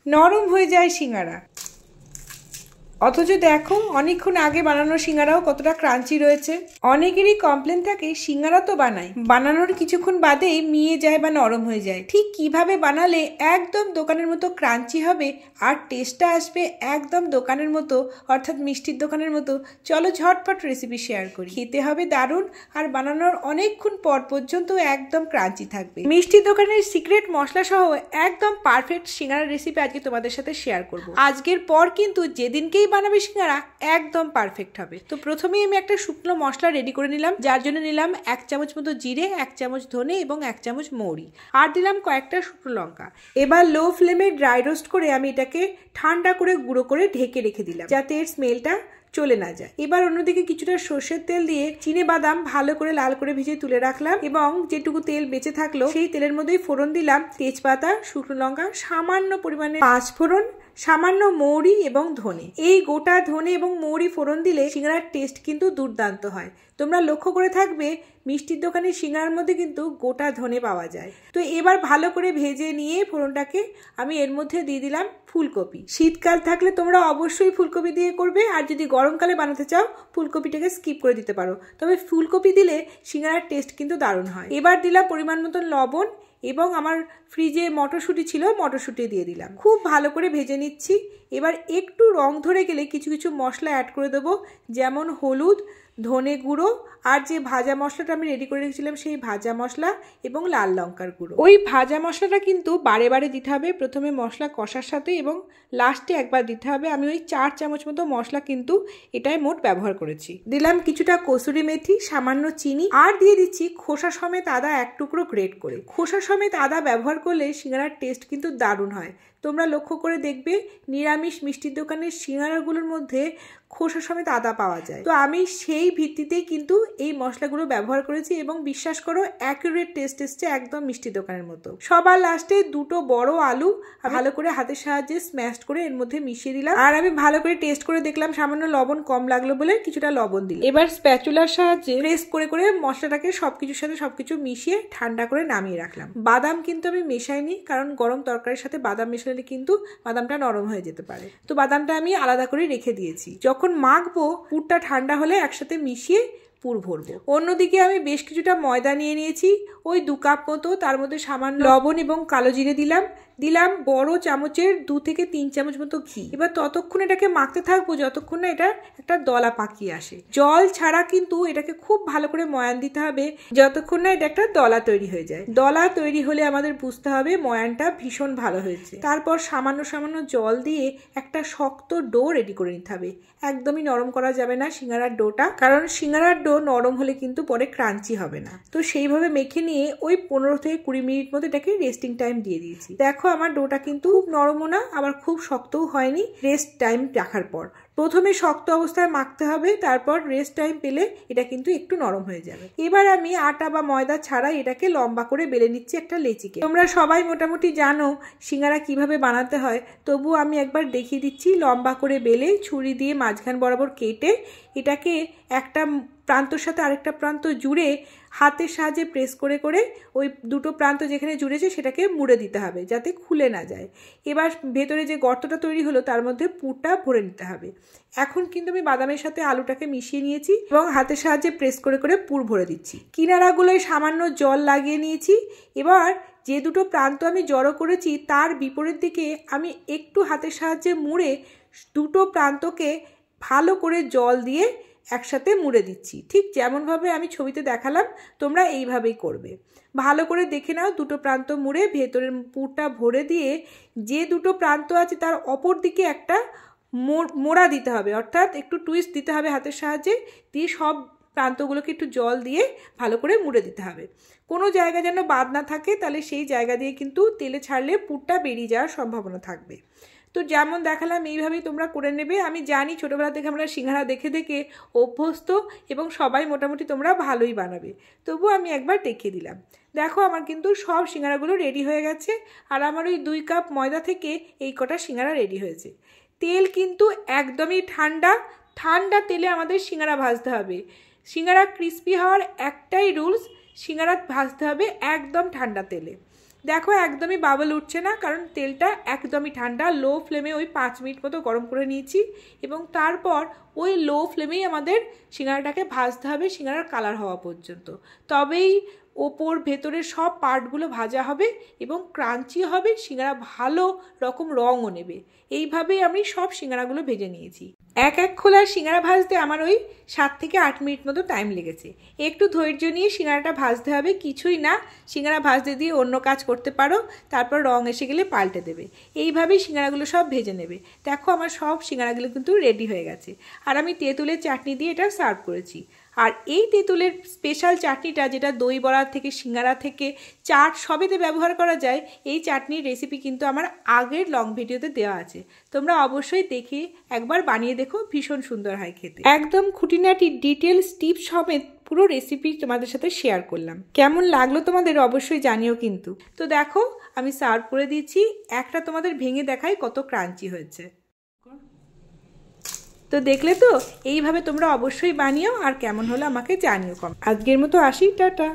নরম হয়ে যায় সিঙ্গারা। অথচ দেখো অনেকক্ষণ আগে বানানো সিঙ্গারাও কতটা ক্রাঞ্চি রয়েছে। অনেকেরই কমপ্লেন থাকে সিঙ্গারা তো বানাই, বানানোর কিছুক্ষণ বাদেই মিয়ে যায় বা নরম হয়ে যায়। ঠিক কিভাবে বানালে একদম দোকানের মতো ক্রাঞ্চি হবে আর টেস্টটা আসবে একদম দোকানের মতো, অর্থাৎ মিষ্টির দোকানের মতো, চলো ঝটপট রেসিপি শেয়ার করি। খেতে হবে দারুণ আর বানানোর অনেকক্ষণ পর পর্যন্ত একদম ক্রাঞ্চি থাকবে। মিষ্টির দোকানের সিক্রেট মশলা সহ একদম পারফেক্ট সিঙ্গারার রেসিপি আজকে তোমাদের সাথে শেয়ার করব। আজকের পর কিন্তু যেদিনকেই বানাবে সিঙ্গারা একদম পারফেক্ট হবে। তো প্রথমেই আমি একটা শুকনো মশলা রেডি করে নিলাম, যার জন্য নিলাম 1 চামচ মতো জিরে, 1 চামচ ধনে এবং 1 চামচ মৌরি, আর দিলাম কয়েকটা শুকনো লঙ্কা। এবার লো ফ্লেমে ড্রাই রোস্ট করে আমি এটাকে ঠান্ডা করে গুঁড়ো করে ঢেকে রেখে দিলাম, যাতে এর স্মেলটা চলে না যায়। এবার অন্যদিকে কিছুটা সর্ষের তেল দিয়ে চিনে বাদাম ভালো করে লাল করে ভেজে তুলে রাখলাম এবং যেটুকু তেল বেঁচে থাকলো সেই তেলের মধ্যেই ফোড়ন দিলাম তেজপাতা, শুকনো লঙ্কা, সামান্য পরিমাণে 5 ফোড়ন, সামান্য মৌরি এবং ধনে। এই গোটা ধনে এবং মৌরি ফোড়ন দিলে সিঙ্গারার টেস্ট কিন্তু দুর্দান্ত হয়। তোমরা লক্ষ্য করে থাকবে মিষ্টির দোকানে সিঙ্গারার মধ্যে কিন্তু গোটা ধনে পাওয়া যায়। তো এবার ভালো করে ভেজে নিয়ে ফোড়নটাকে আমি এর মধ্যে দিয়ে দিলাম ফুলকপি। শীতকাল থাকলে তোমরা অবশ্যই ফুলকপি দিয়ে করবে, আর যদি গরমকালে বানাতে চাও ফুলকপিটাকে স্কিপ করে দিতে পারো, তবে ফুলকপি দিলে সিঙ্গারার টেস্ট কিন্তু দারুণ হয়। এবার দিলাম পরিমাণ মতন লবণ এবং আমার ফ্রিজে মটরশুঁটি ছিল, মটরশুঁটি দিয়ে দিলাম। খুব ভালো করে ভেজে নিচ্ছি। এবার একটু রং ধরে গেলে কিছু কিছু মশলা অ্যাড করে দেবো, যেমন হলুদ, ধনে গুঁড়ো, আর যে ভাজা মশলাটা আমি রেডি করে রেখেছিলাম সেই ভাজা মশলা এবং লাল লঙ্কার গুঁড়ো। ওই ভাজা মশলাটা কিন্তু বারে বারে দিতে হবে, প্রথমে মশলা কষার সাথে এবং লাস্টে একবার দিতে হবে। আমি ওই 4 চামচ মতো মশলা কিন্তু এটাই মোট ব্যবহার করেছি। দিলাম কিছুটা কসুরি মেথি, সামান্য চিনি, আর দিয়ে দিচ্ছি খোসা সমেত আদা 1 টুকরো গ্রেট করে। খোসা সমেত আদা ব্যবহার করলে সিঙ্গারার টেস্ট কিন্তু দারুণ হয়। তোমরা লক্ষ্য করে দেখবে নিরামিষ মিষ্টির দোকানের সিঙ্গারাগুলোর মধ্যে খোসা সমেত আদা পাওয়া যায়। তো আমি সেই ভিত্তিতেই কিন্তু এই মশলাগুলো ব্যবহার করেছি এবং বিশ্বাস করো অ্যাকুরেট টেস্ট এসছে একদম মিষ্টির দোকানের মতো। সবার লাস্টে 2টো বড় আলু ভালো করে হাতের সাহায্যে স্ম্যাশ করে এর মধ্যে মিশিয়ে দিলাম, আর আমি ভালো করে টেস্ট করে দেখলাম সামান্য লবণ কম লাগলো বলে কিছুটা লবণ দিলাম। এবার স্প্যাচুলার সাহায্যে প্রেস করে করে মশলাটাকে সবকিছুর সাথে সবকিছু মিশিয়ে ঠান্ডা করে নামিয়ে রাখলাম। বাদাম কিন্তু আমি মেশাইনি, কারণ গরম তরকারির সাথে বাদাম মেশালে কিন্তু বাদামটা নরম হয়ে যেতে পারে। তো বাদামটা আমি আলাদা করে রেখে দিয়েছি। যখন মাখবো পুরটা ঠান্ডা হলে একসাথে মিশিয়ে পুর ভরবো। অন্যদিকে আমি বেশ কিছুটা ময়দা নিয়ে নিয়েছি, ওই 2 কাপ মতো। তার মধ্যে সামান্য লবণ এবং কালো জিরে দিলাম, বড় চামচের 2 থেকে 3 চামচ মতো ঘি। এবার ততক্ষণ এটাকে মাখতে থাকবো যতক্ষণ না এটা একটা দলা পাকিয়ে আসে। জল ছাড়া কিন্তু এটাকে খুব ভালো করে ময়ান দিতে হবে যতক্ষণ না এটা একটা দলা তৈরি হয়ে যায়। দলা তৈরি হলে আমাদের বুঝতে হবে ময়ানটা ভীষণ ভালো হয়েছে। তারপর সামান্য সামান্য জল দিয়ে একটা শক্ত ডো রেডি করে নিতে হবে। একদমই নরম করা যাবে না সিঙ্গারার ডোটা, কারণ সিঙ্গারার ডো নরম হলে কিন্তু পরে ক্রাঞ্চি হবে না। তো সেইভাবে মেখে নিয়ে ওই 15 থেকে 20 মিনিট মতো এটাকে রেস্টিং টাইম দিয়ে দিয়েছি। দেখো আমার ডোটা কিন্তু খুব নরমও না আবার খুব শক্তও হয়নি। রেস্ট টাইম রাখার পর প্রথমে শক্ত অবস্থায় মাখতে হবে, তারপর রেস্ট টাইম পেলে এটা কিন্তু একটু নরম হয়ে যাবে। এবার আমি আটা বা ময়দা ছাড়াই এটাকে লম্বা করে বেলে নিচ্ছি একটা লেচিকে। তোমরা সবাই মোটামুটি জানো সিঙ্গারা কিভাবে বানাতে হয়, তবু আমি একবার দেখিয়ে দিচ্ছি। লম্বা করে বেলে ছুরি দিয়ে মাঝখান বরাবর কেটে এটাকে একটা প্রান্তর সাথে আরেকটা প্রান্ত জুড়ে হাতের সাহায্যে প্রেস করে করে ওই 2টো প্রান্ত যেখানে জুড়েছে সেটাকে মুড়ে দিতে হবে যাতে খুলে না যায়। এবার ভেতরে যে গর্তটা তৈরি হলো তার মধ্যে পুরটা ভরে নিতে হবে। এখন কিন্তু আমি বাদামের সাথে আলুটাকে মিশিয়ে নিয়েছি এবং হাতের সাহায্যে প্রেস করে করে পুর ভরে দিচ্ছি। কিনারাগুলোয় সামান্য জল লাগিয়ে নিয়েছি। এবার যে 2টো প্রান্ত আমি জড়ো করেছি তার বিপরীত দিকে আমি একটু হাতের সাহায্যে মুড়ে 2টো প্রান্তকে ভালো করে জল দিয়ে একসাথে মুড়ে দিচ্ছি। ঠিক যেমনভাবে আমি ছবিতে দেখালাম তোমরা এইভাবেই করবে। ভালো করে দেখে নাও 2টো প্রান্ত মুড়ে ভেতরের পুরটা ভরে দিয়ে যে 2টো প্রান্ত আছে তার অপর দিকে একটা মোড়া দিতে হবে, অর্থাৎ একটু টুইস্ট দিতে হবে হাতের সাহায্যে, দিয়ে সব প্রান্তগুলোকে একটু জল দিয়ে ভালো করে মুড়ে দিতে হবে। কোনো জায়গা যেন বাদ না থাকে, তাহলে সেই জায়গা দিয়ে কিন্তু তেলে ছাড়লে পুরটা বেরিয়ে যাওয়ার সম্ভাবনা থাকবে। তো যেমন দেখালাম এইভাবেই তোমরা করে নেবে। আমি জানি ছোটোবেলা থেকে আমরা সিঙ্গারা দেখে দেখে অভ্যস্ত এবং সবাই মোটামুটি তোমরা ভালোই বানাবে, তবু আমি একবার দেখিয়ে দিলাম। দেখো আমার কিন্তু সব সিঙ্গারাগুলো রেডি হয়ে গেছে, আর আমার ওই 2 কাপ ময়দা থেকে এই কটা সিঙ্গারা রেডি হয়েছে। তেল কিন্তু একদমই ঠান্ডা, ঠান্ডা তেলে আমাদের সিঙ্গারা ভাজতে হবে। সিঙ্গারা ক্রিস্পি হওয়ার একটাই রুলস, সিঙ্গারা ভাজতে হবে একদম ঠান্ডা তেলে। দেখো একদমই বাবল উঠছে না, কারণ তেলটা একদমই ঠান্ডা। লো ফ্লেমে ওই 5 মিনিট মতো গরম করে নিয়েছি এবং তারপর ওই লো ফ্লেমেই আমাদের সিঙ্গারাটাকে ভাজতে হবে সিঙ্গারার কালার হওয়া পর্যন্ত। তবেই ওপর ভেতরের সব পার্টগুলো ভাজা হবে এবং ক্রাঞ্চি হবে, সিঙ্গারা ভালো রকম রঙও নেবে। এইভাবেই আমি সব সিঙ্গারাগুলো ভেজে নিয়েছি। এক খোলার সিঙ্গারা ভাজতে আমার ওই 7 থেকে 8 মিনিট মতো টাইম লেগেছে। একটু ধৈর্য নিয়ে সিঙ্গারাটা ভাজতে হবে, কিছুই না, সিঙ্গারা ভাজতে দিয়ে অন্য কাজ করতে পারো, তারপর রং এসে গেলে পাল্টে দেবে। এইভাবেই সিঙ্গারাগুলো সব ভেজে নেবে। দেখো আমার সব সিঙ্গারাগুলো কিন্তু রেডি হয়ে গেছে। আর আমি তেঁতুলের চাটনি দিয়ে এটা সার্ভ করেছি। আর এই তেঁতুলের স্পেশাল চাটনিটা, যেটা দই বড়া থেকে সিঙ্গারা থেকে চাট সবেতে ব্যবহার করা যায়, এই চাটনির রেসিপি কিন্তু আমার আগের লং ভিডিওতে দেওয়া আছে, তোমরা অবশ্যই দেখে একবার বানিয়ে দেখো, ভীষণ সুন্দর হয় খেতে। একদম খুঁটিনাটি ডিটেলস টিপস সমেত পুরো রেসিপি তোমাদের সাথে শেয়ার করলাম। কেমন লাগলো তোমাদের অবশ্যই জানিও কিন্তু। তো দেখো আমি সার্ভ করে দিচ্ছি, একটা তোমাদের ভেঙে দেখাই কত ক্রাঞ্চি হয়েছে। তো দেখলে তো, এইভাবে তোমরা অবশ্যই বানিও, আর কেমন হলো আমাকে জানিও। আজকের মতো আসি, টাটা।